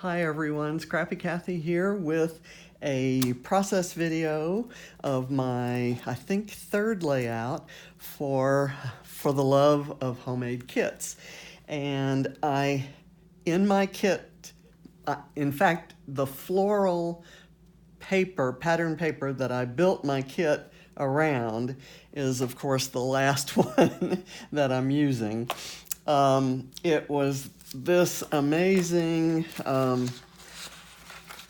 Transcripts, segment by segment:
Hi everyone, Scrappy Kathy here with a process video of my, I think, third layout for the love of homemade kits. And in my kit, in fact, the floral paper, pattern paper that I built my kit around is of course the last one that I'm using. It was this amazing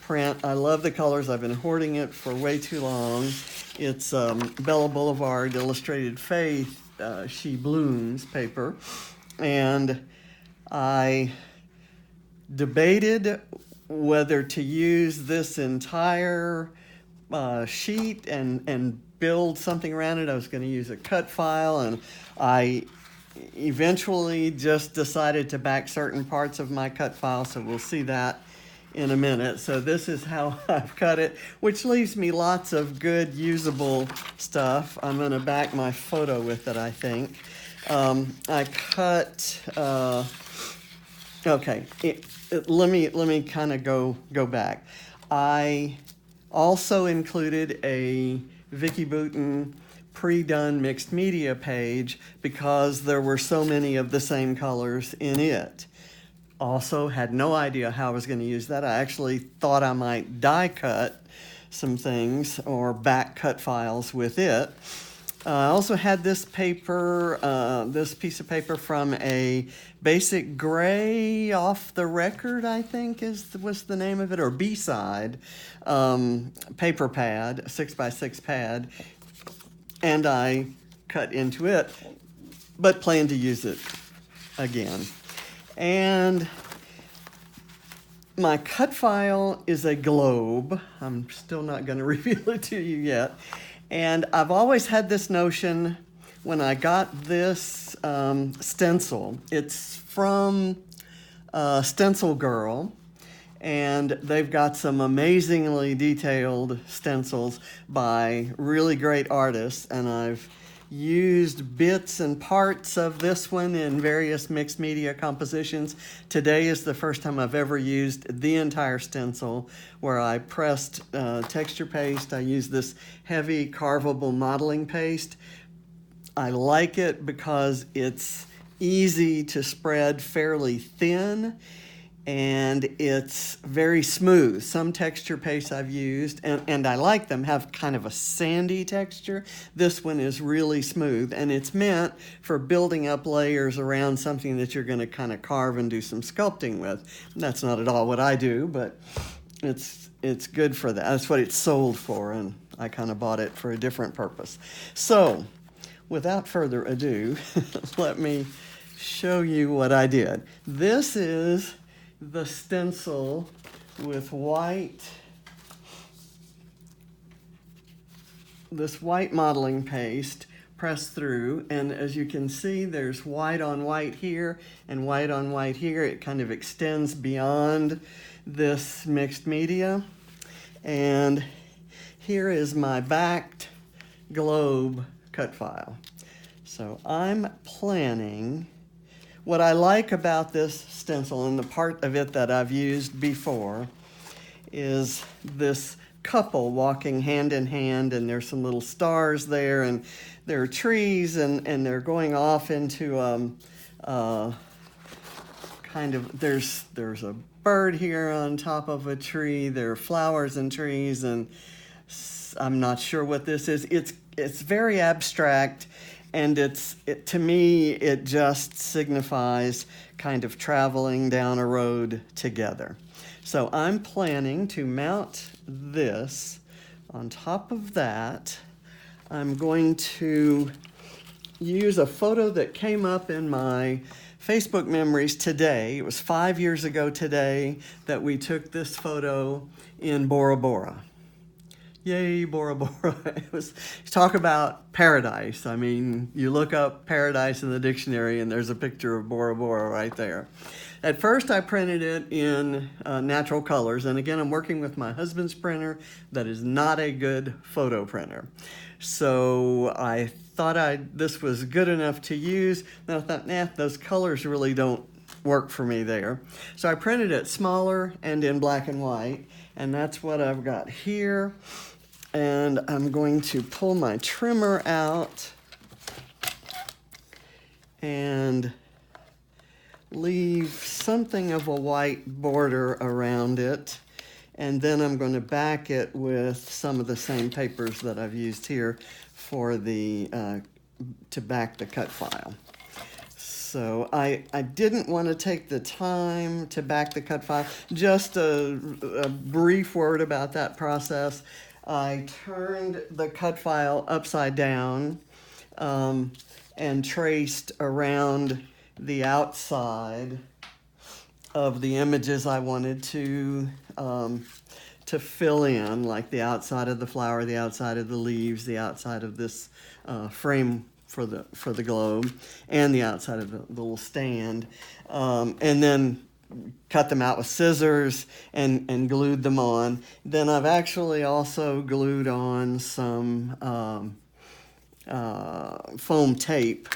print. I love the colors. I've been hoarding it for way too long. It's Bella Boulevard Illustrated Faith She Blooms paper. And I debated whether to use this entire sheet and build something around it. I was going to use a cut file, and I eventually just decided to back certain parts of my cut file, so we'll see that in a minute. So this is how I've cut it, which leaves me lots of good usable stuff. I'm going to back my photo with it, I think. I cut, okay, let me kind of go back. I also included a Vicki Boutin pre-done mixed media page because there were so many of the same colors in it. Also had no idea how I was going to use that. I actually thought I might die cut some things or back cut files with it. I also had this paper, this piece of paper from a Basic Gray Off the Record, I think was the name of it, or B-side paper pad, 6x6 pad, and I cut into it, but plan to use it again. And my cut file is a globe. I'm still not going to reveal it to you yet. And I've always had this notion when I got this stencil. It's from Stencil Girl, and they've got some amazingly detailed stencils by really great artists, and I've used bits and parts of this one in various mixed media compositions. Today is the first time I've ever used the entire stencil, where I pressed texture paste. I used this heavy carvable modeling paste. I like it because it's easy to spread fairly thin, and it's very smooth. Some texture pastes I've used, and I like them, have kind of a sandy texture. This one is really smooth, and it's meant for building up layers around something that you're going to kind of carve and do some sculpting with. And that's not at all what I do, but it's good for that. That's what it's sold for, and I kind of bought it for a different purpose. So, without further ado, let me show you what I did. This is the stencil with this white modeling paste pressed through, and as you can see, there's white on white here and white on white here. It kind of extends beyond this mixed media. And here is my backed globe cut file. So I'm planning, what I like about this stencil, and the part of it that I've used before, is this couple walking hand in hand, and there's some little stars there, and there are trees, and they're going off into kind of, there's a bird here on top of a tree, there are flowers and trees, and I'm not sure what this is. It's very abstract, and to me, it just signifies kind of traveling down a road together. So I'm planning to mount this on top of that. I'm going to use a photo that came up in my Facebook memories today. It was 5 years ago today that we took this photo in Bora Bora. Yay, Bora Bora. It was, talk about paradise. I mean, you look up paradise in the dictionary and there's a picture of Bora Bora right there. At first I printed it in natural colors, and again, I'm working with my husband's printer that is not a good photo printer. So I thought this was good enough to use, and I thought, those colors really don't work for me there. So I printed it smaller and in black and white, and that's what I've got here. And I'm going to pull my trimmer out and leave something of a white border around it. And then I'm going to back it with some of the same papers that I've used here for the to back the cut file. So I didn't want to take the time to back the cut file. Just a brief word about that process. I turned the cut file upside down and traced around the outside of the images I wanted to fill in, like the outside of the flower, the outside of the leaves, the outside of this frame for the globe, and the outside of the little stand, and then cut them out with scissors and glued them on. Then I've actually also glued on some foam tape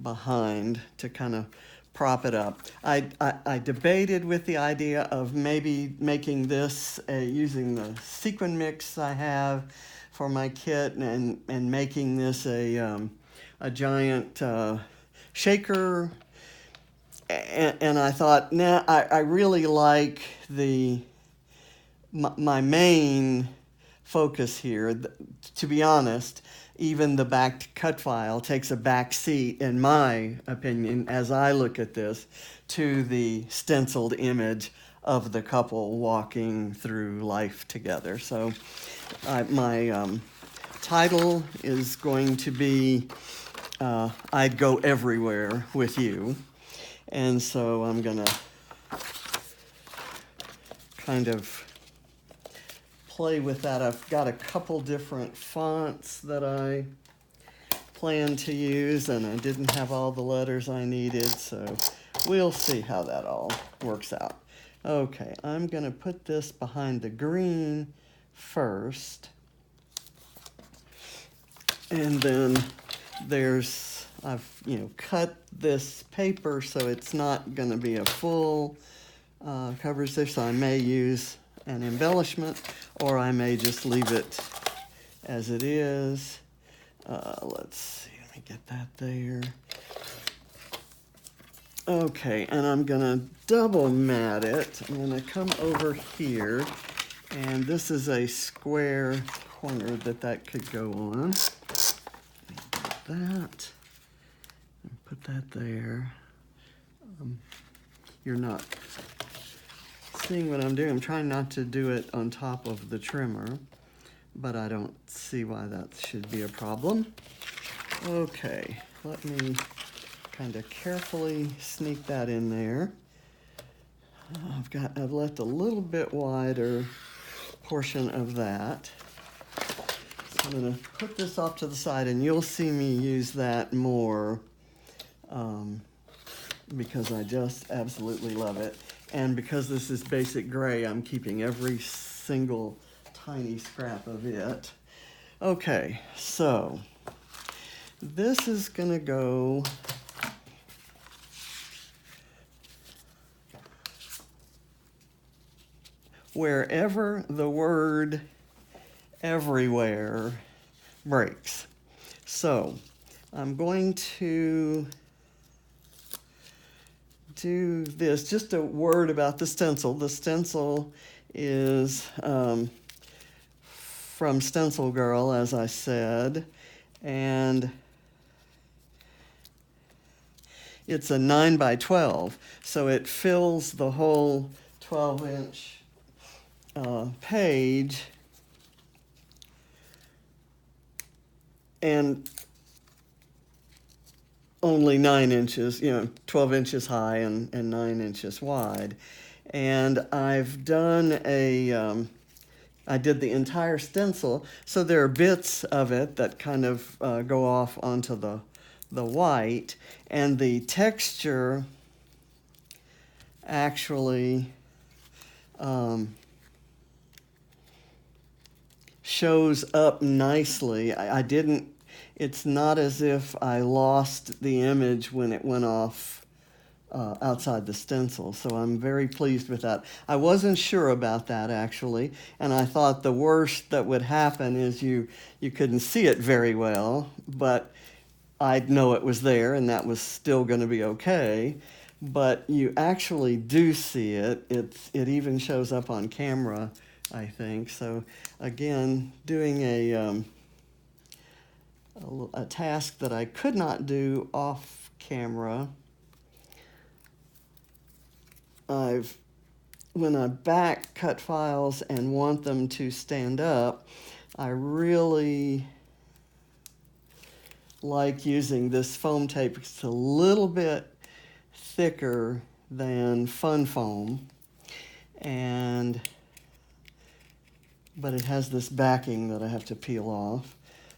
behind to kind of prop it up. I debated with the idea of maybe making this using the sequin mix I have for my kit and making this a giant shaker. And I thought, nah, I really like my main focus here. To be honest, even the backed cut file takes a back seat, in my opinion, as I look at this, to the stenciled image of the couple walking through life together. So my title is going to be I'd Go Everywhere With You. And so I'm going to kind of play with that. I've got a couple different fonts that I plan to use, and I didn't have all the letters I needed, so we'll see how that all works out. Okay, I'm going to put this behind the green first, and then I've cut this paper so it's not going to be a full coverage there, so I may use an embellishment, or I may just leave it as it is. Let's see, let me get that there. Okay, and I'm gonna double mat it. I'm gonna come over here, and this is a square corner that could go on. Let me get that, and put that there. You're not seeing what I'm doing. I'm trying not to do it on top of the trimmer, but I don't see why that should be a problem. Okay, let me kind of carefully sneak that in there. I've left a little bit wider portion of that. So I'm gonna put this off to the side, and you'll see me use that more because I just absolutely love it. And because this is basic gray, I'm keeping every single tiny scrap of it. Okay, so this is gonna go wherever the word everywhere breaks. So I'm going to do this. Just a word about the stencil. The stencil is from Stencil Girl, as I said, and it's a 9 by 12, so it fills the whole 12-inch page, and only 9 inches, 12 inches high and 9 inches wide. And I've done I did the entire stencil, so there are bits of it that kind of go off onto the white, and the texture actually shows up nicely. It's not as if I lost the image when it went off outside the stencil. So I'm very pleased with that. I wasn't sure about that actually, and I thought the worst that would happen is you couldn't see it very well, but I'd know it was there and that was still going to be okay. But you actually do see it. It even shows up on camera, I think. So again, doing a task that I could not do off camera. When I back cut files and want them to stand up, I really like using this foam tape. It's a little bit thicker than Fun Foam, but it has this backing that I have to peel off.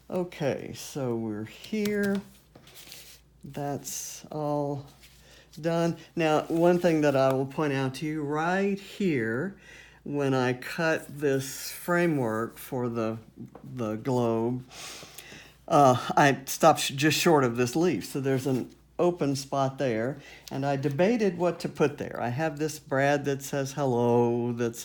Okay, so we're here. That's all done. Now, one thing that I will point out to you right here, when I cut this framework for the globe, I stopped just short of this leaf. So there's an open spot there, and I debated what to put there. I have this brad that says hello, that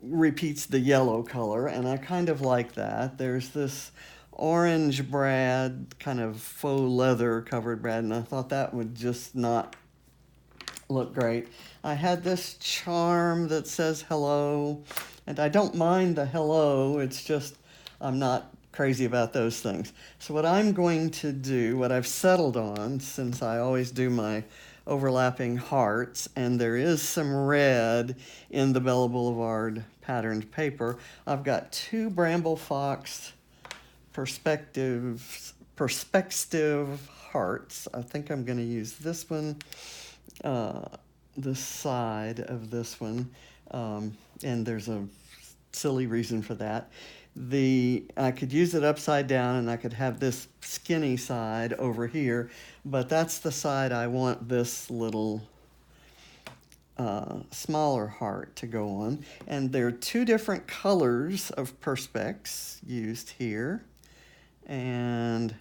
repeats the yellow color, and I kind of like that. There's this orange brad, kind of faux leather covered brad, and I thought that would just not look great. I had this charm that says hello, and I don't mind the hello, it's just I'm not crazy about those things. So what I'm going to do, what I've settled on, since I always do my overlapping hearts, and there is some red in the Bella Boulevard patterned paper, I've got two Bramble Fox perspective hearts. I think I'm going to use this one, this side of this one, and there's a silly reason for that. I could use it upside down and I could have this skinny side over here, but that's the side I want this little smaller heart to go on. And there are two different colors of Perspex used here. And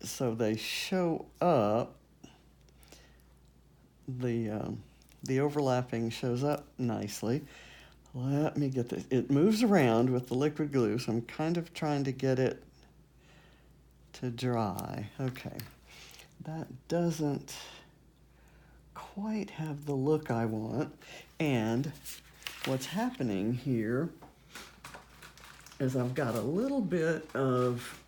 so they show up, the overlapping shows up nicely. Let me get this. It moves around with the liquid glue, so I'm kind of trying to get it to dry. Okay, that doesn't quite have the look I want. And what's happening here is I've got a little bit of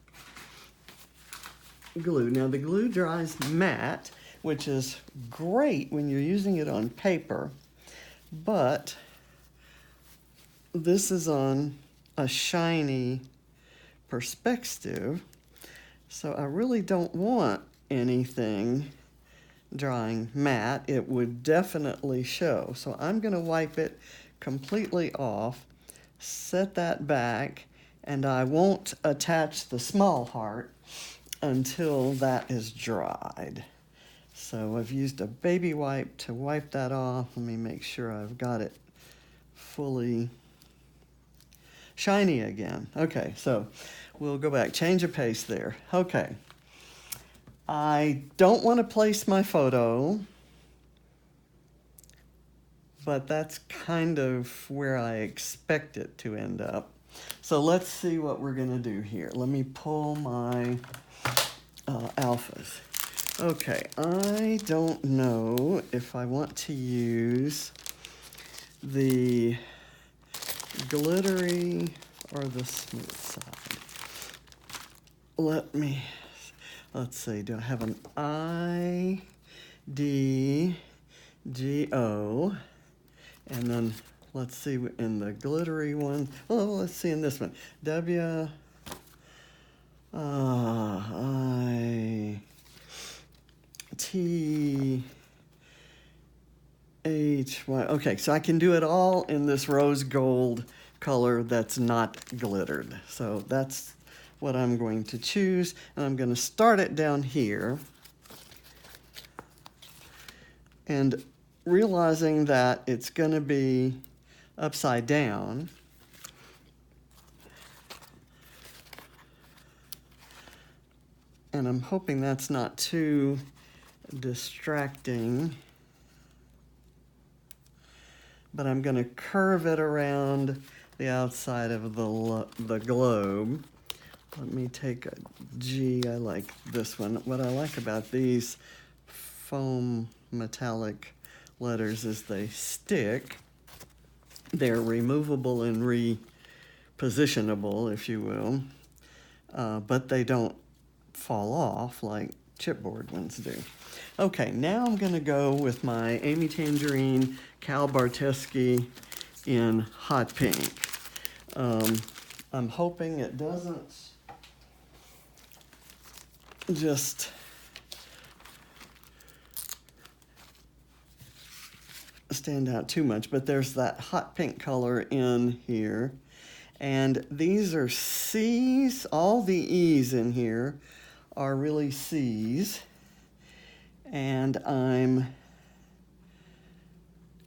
glue. Now the glue dries matte, which is great when you're using it on paper, but this is on a shiny Perspective, so I really don't want anything drying matte. It would definitely show. So I'm going to wipe it completely off, set that back, and I won't attach the small heart until that is dried. So I've used a baby wipe to wipe that off. Let me make sure I've got it fully shiny again. Okay, so we'll go back, change of pace there. Okay, I don't want to place my photo, but that's kind of where I expect it to end up. So let's see what we're gonna do here. Let me pull my alphas. Okay, I don't know if I want to use the glittery or the smooth side. Let's see, do I have an I, D, G, O, and then let's see in the glittery one, let's see in this one, W, I, T, H, Y. Okay, so I can do it all in this rose gold color that's not glittered. So that's what I'm going to choose, and I'm going to start it down here. And realizing that it's going to be upside down, and I'm hoping that's not too distracting. But I'm going to curve it around the outside of the globe. Let me take a G. I like this one. What I like about these foam metallic letters is they stick. They're removable and repositionable, if you will, but they don't fall off like chipboard ones do. Okay, now I'm going to go with my Amy Tangerine Cal Barteschi in hot pink. I'm hoping it doesn't just stand out too much, but there's that hot pink color in here. And these are C's. All the E's in here are really C's. And I'm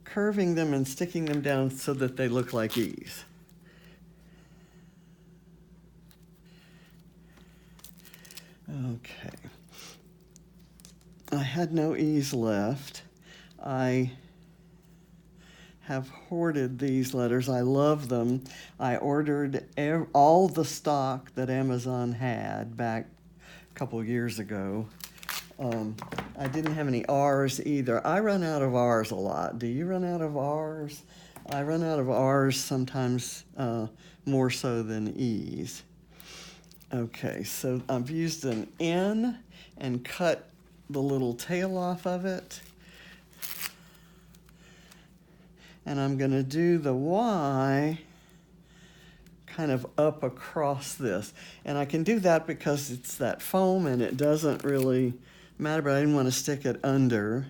curving them and sticking them down so that they look like E's. Okay. I had no E's left. I have hoarded these letters. I love them. I ordered all the stock that Amazon had back a couple of years ago. I didn't have any R's either. I run out of R's a lot. Do you run out of R's? I run out of R's sometimes more so than E's. Okay, so I've used an N and cut the little tail off of it. And I'm going to do the Y kind of up across this. And I can do that because it's that foam and it doesn't really matter, but I didn't want to stick it under.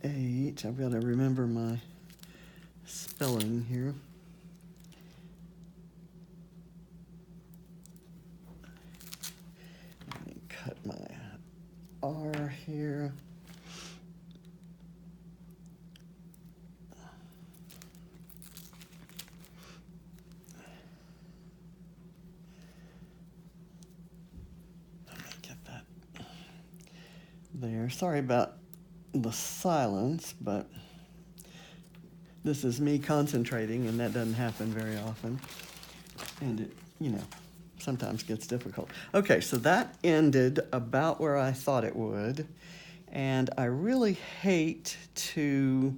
W-H, I've got to remember my spelling here. Let me cut my R here. Let me get that there. Sorry about the silence, but this is me concentrating, and that doesn't happen very often. And it, sometimes gets difficult. Okay, so that ended about where I thought it would. And I really hate to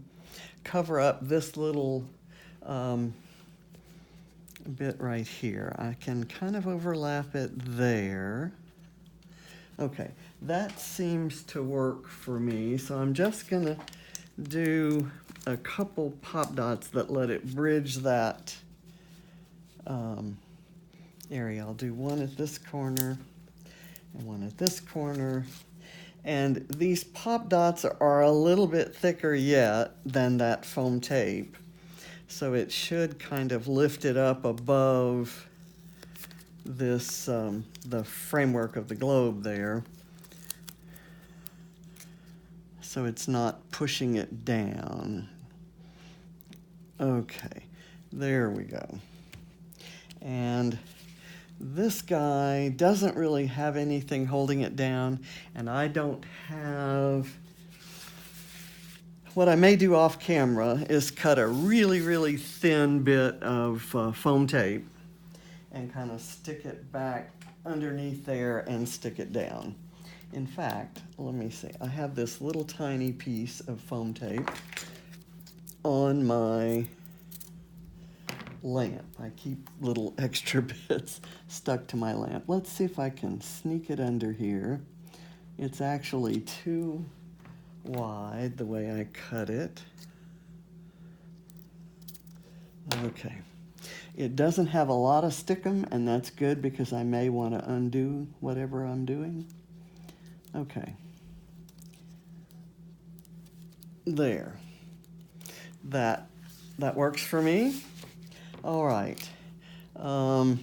cover up this little bit right here. I can kind of overlap it there. Okay, that seems to work for me. So I'm just gonna do a couple pop dots that let it bridge that area. I'll do one at this corner and one at this corner. And these pop dots are a little bit thicker yet than that foam tape. So it should kind of lift it up above this, the framework of the globe there. So it's not pushing it down. Okay, there we go. And this guy doesn't really have anything holding it down, and I don't have, what I may do off camera is cut a really, really thin bit of foam tape and kind of stick it back underneath there and stick it down. In fact, let me see, I have this little tiny piece of foam tape on my lamp. I keep little extra bits stuck to my lamp. Let's see if I can sneak it under here. It's actually too wide the way I cut it. Okay. It doesn't have a lot of stickum, and that's good because I may want to undo whatever I'm doing. Okay. There. That works for me. All right. Now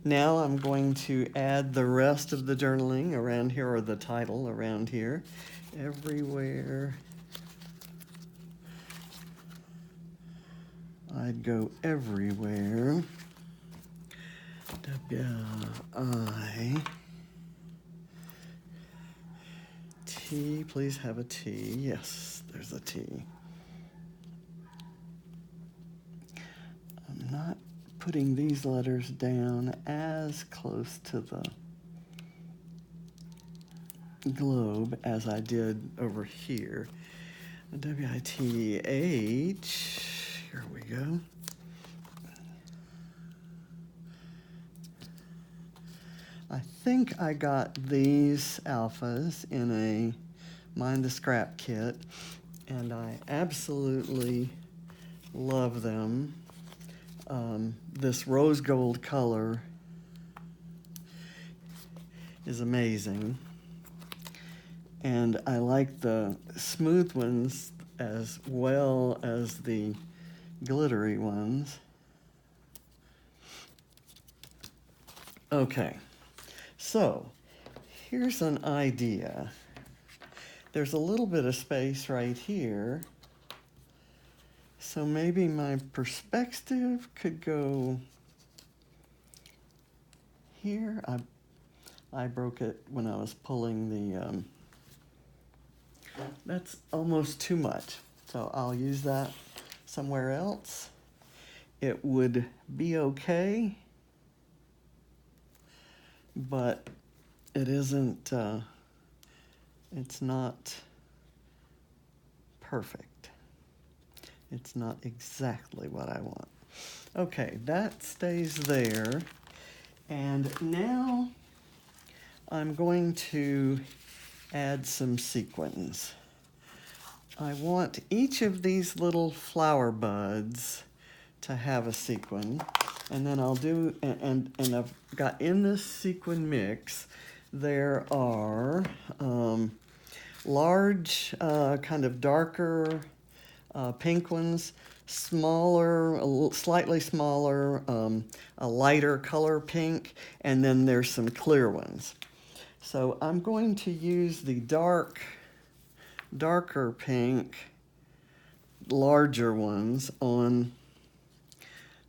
I'm going to add the rest of the journaling around here, or the title around here. Everywhere I'd go everywhere. W-I-T, please have a T. Yes, there's a T. I'm not putting these letters down as close to the globe as I did over here. W-I-T-H, here we go. I think I got these alphas in a Mind the Scrap kit, and I absolutely love them. This rose gold color is amazing, and I like the smooth ones as well as the glittery ones. Okay, so here's an idea. There's a little bit of space right here, so maybe my perspective could go here. I broke it when I was pulling the, that's almost too much, so I'll use that somewhere else. It would be okay, but it isn't, it's not perfect. It's not exactly what I want. Okay, that stays there. And now I'm going to add some sequins. I want each of these little flower buds to have a sequin. And then I'll do, and I've got in this sequin mix, there are large, kind of darker pink ones, smaller, slightly smaller, a lighter color pink, and then there's some clear ones. So I'm going to use the darker pink, larger ones on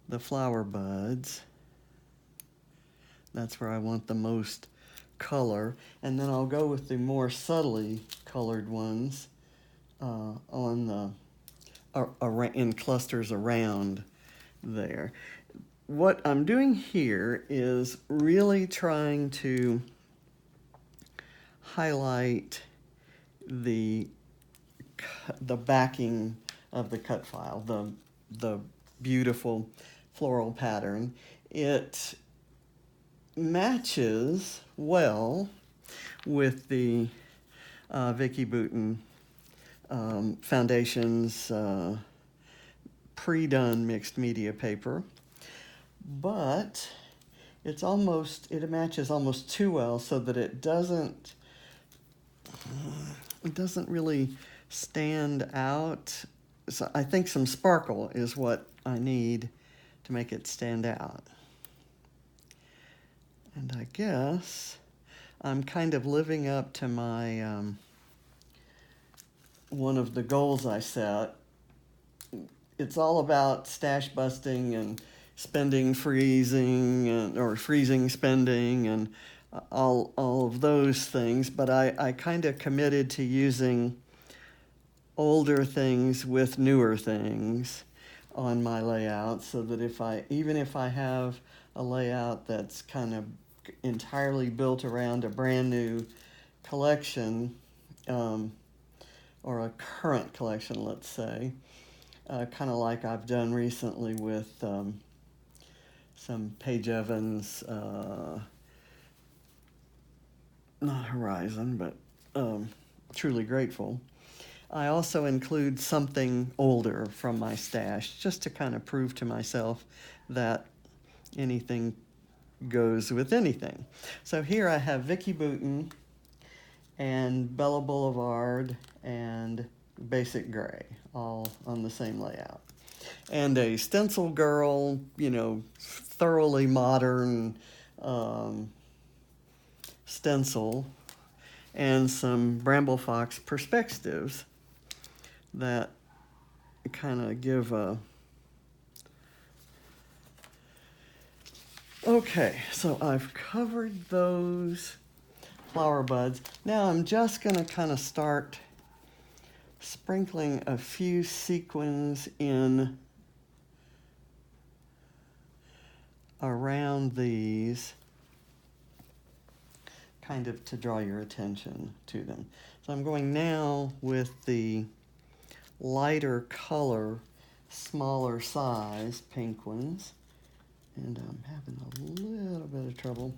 the flower buds. That's where I want the most color. And then I'll go with the more subtly colored ones on the in clusters around there. What I'm doing here is really trying to highlight the backing of the cut file, the beautiful floral pattern. It matches well with the Vicki Boutin Foundation's pre-done mixed media paper, but it matches almost too well, so that it doesn't really stand out. So I think some sparkle is what I need to make it stand out. And I guess I'm kind of living up to my one of the goals I set. It's all about stash busting and spending freezing, or freezing spending, and all of those things. But I kind of committed to using older things with newer things on my layout, so that even if I have a layout that's kind of entirely built around a brand new collection, or a current collection, let's say, kind of like I've done recently with some Paige Evans, not Horizon, but Truly Grateful. I also include something older from my stash, just to kind of prove to myself that anything goes with anything. So here I have Vicki Boutin and Bella Boulevard and Basic Gray, all on the same layout. And a Stencil Girl, thoroughly modern stencil, and some Bramble Fox perspectives that kind of give Okay, so I've covered those flower buds. Now I'm just gonna kind of start sprinkling a few sequins in around these, kind of to draw your attention to them. So I'm going now with the lighter color, smaller size pink ones. And I'm having a little bit of trouble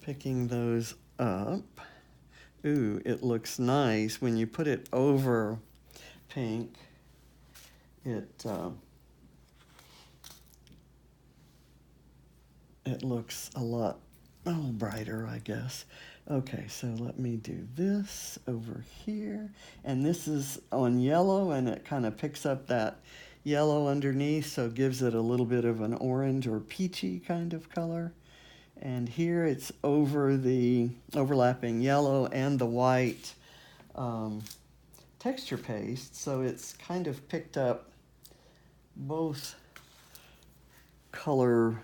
picking those up. Ooh, it looks nice when you put it over pink. It looks a lot brighter, I guess. Okay, so let me do this over here. And this is on yellow, and it kind of picks up that yellow underneath, so it gives it a little bit of an orange or peachy kind of color. And here it's over the overlapping yellow and the white texture paste, so it's kind of picked up both color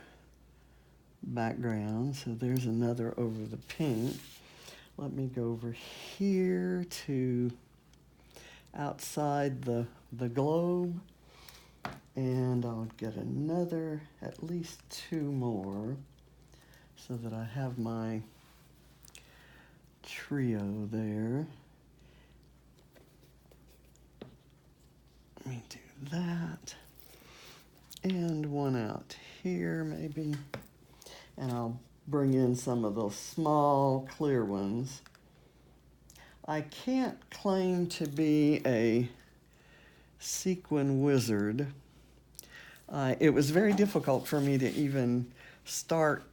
background. So there's another over the pink. Let me go over here to outside the globe, and I'll get another, at least two more, so that I have my trio there. Let me do that. And one out here maybe. And I'll bring in some of those small clear ones. I can't claim to be a sequin wizard. It was very difficult for me to even start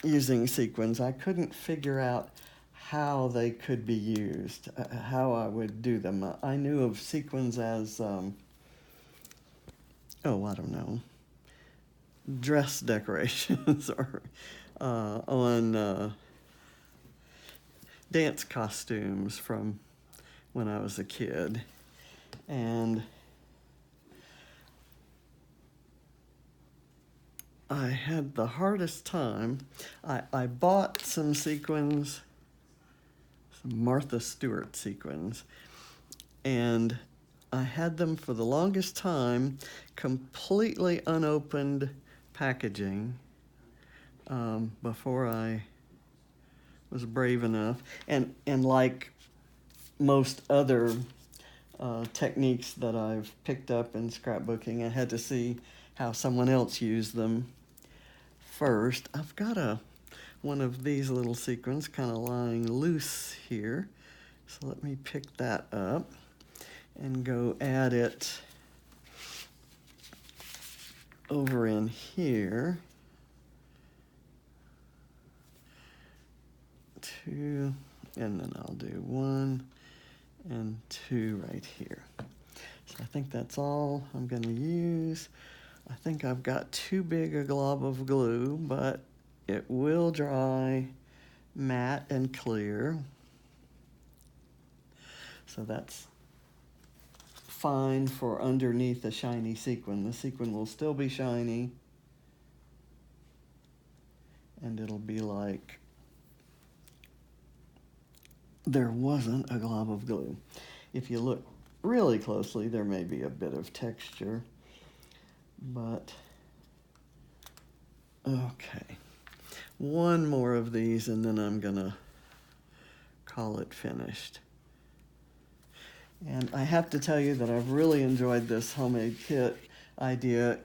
using sequins. I couldn't figure out how they could be used, how I would do them. I knew of sequins as, I don't know, dress decorations or on dance costumes from when I was a kid. And I had the hardest time. I bought some sequins, some Martha Stewart sequins, and I had them for the longest time, completely unopened packaging, before I was brave enough. And like most other techniques that I've picked up in scrapbooking, I had to see how someone else used them first. I've got one of these little sequins kind of lying loose here. So let me pick that up and go add it over in here. Two, and then I'll do one and two right here. So I think that's all I'm going to use. I think I've got too big a glob of glue, but it will dry matte and clear. So that's fine for underneath a shiny sequin. The sequin will still be shiny, and it'll be like there wasn't a glob of glue. If you look really closely, there may be a bit of texture, but okay. One more of these, and then I'm gonna call it finished. And I have to tell you that I've really enjoyed this homemade kit idea.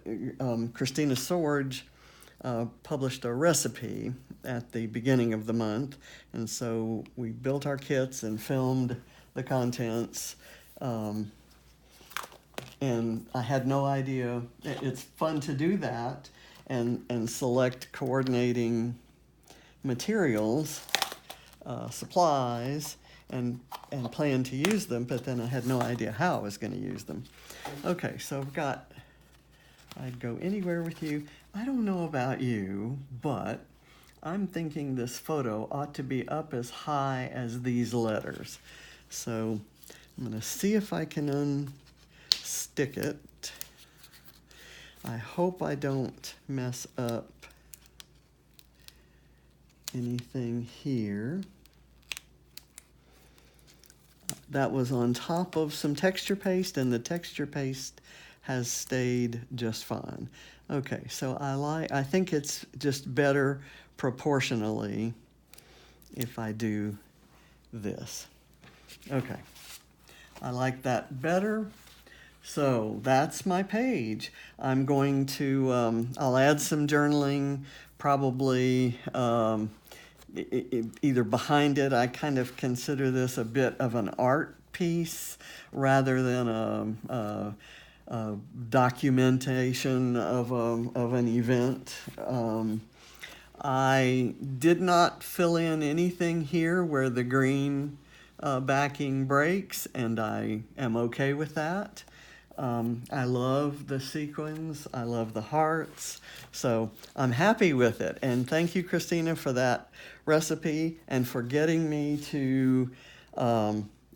Christina Sorge published a recipe at the beginning of the month, and so we built our kits and filmed the contents. And I had no idea. It's fun to do that and select coordinating materials, supplies, and plan to use them, but then I had no idea how I was going to use them. Okay, so I've got, I'd go anywhere with you. I don't know about you, but I'm thinking this photo ought to be up as high as these letters. So I'm going to see if I can unstick it. I hope I don't mess up anything here. That was on top of some texture paste, and the texture paste has stayed just fine. Okay, so I think it's just better proportionally if I do this. Okay, I like that better. So that's my page. I'm going to, I'll add some journaling, probably either behind it. I kind of consider this a bit of an art piece rather than a documentation of an event. I did not fill in anything here where the green backing breaks, and I am okay with that. I love the sequins. I love the hearts. So I'm happy with it. And thank you, Christina, for that recipe and for getting me to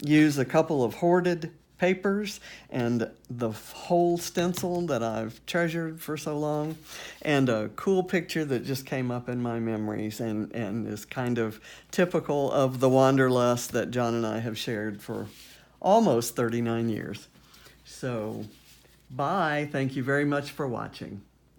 use a couple of hoarded papers and the whole stencil that I've treasured for so long, and a cool picture that just came up in my memories and is kind of typical of the Wanderlust that John and I have shared for almost 39 years. So, bye. Thank you very much for watching.